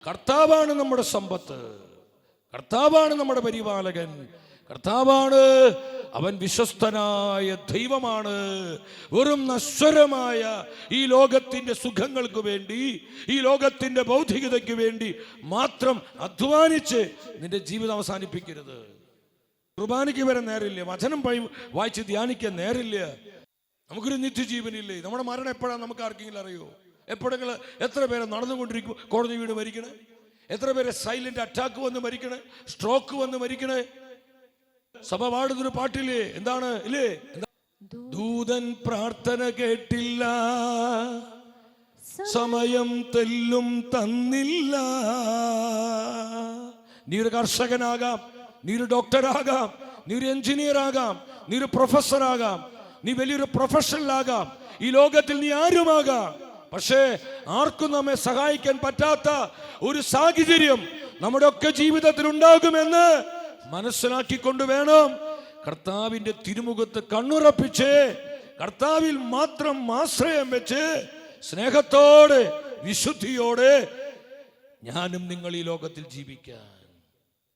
കർത്താവാണ് നമ്മുടെ സമ്പത്ത്, കർത്താവാണ് നമ്മുടെ പരിപാലകൻ, കർത്താവാണ്. അവൻ വിശ്വസ്തനായ ദൈവമാണ്. വെറും നശ്വരമായ ഈ ലോകത്തിന്റെ സുഖങ്ങൾക്ക് വേണ്ടി, ഈ ലോകത്തിന്റെ ഭൗതികതയ്ക്ക് വേണ്ടി മാത്രം അധ്വാനിച്ച് നിന്റെ ജീവിതം അവസാനിപ്പിക്കരുത്. കുർബാനയ്ക്ക് വരെ നേരില്ല, വചനം വായിച്ച് ധ്യാനിക്കാൻ നേരില്ല. നമുക്കൊരു നിത്യജീവനില്ലേ? നമ്മുടെ മരണം എപ്പോഴാണ് നമുക്ക് ആർക്കെങ്കിലും അറിയോ? എപ്പോഴെങ്കിലും എത്ര പേരെ നടന്നുകൊണ്ടിരിക്കും കോടതി വീട് മരിക്കണേ? എത്ര പേരെ സൈലന്റ് അറ്റാക്ക് വന്ന് മരിക്കണേ, സ്ട്രോക്ക് വന്ന് മരിക്കണേ? സഭ പാടുന്നൊരു പാട്ടില്ലേ, എന്താണ് ഇല്ലേ? ദൂതൻ പ്രാർത്ഥന കേട്ടില്ല, സമയം തെല്ലും തന്നില്ല. നീ ഒരു കർഷകനാകാം, നീ ഒരു ഡോക്ടറാകാം, നീ ഒരു എഞ്ചിനീയർ ആകാം, നീ ഒരു പ്രൊഫസർ ആകാം, നീ വലിയൊരു പ്രൊഫഷണൽ ആകാം, ഈ ലോകത്തിൽ നീ ആരുമാകാം. പക്ഷേ ആർക്കും നമ്മെ സഹായിക്കാൻ പറ്റാത്ത ഒരു സാഹചര്യം നമ്മുടെ ഒക്കെ ജീവിതത്തിൽ ഉണ്ടാകുമെന്ന് മനസ്സിലാക്കിക്കൊണ്ട് വേണം കർത്താവിന്റെ തിരുമുഖത്ത് കണ്ണുറപ്പിച്ച് കർത്താവിൽ മാത്രം ആശ്രയം വെച്ച് സ്നേഹത്തോടെ വിശുദ്ധിയോടെ ഞാനും നിങ്ങൾ ഈ ലോകത്തിൽ ജീവിക്കാൻ.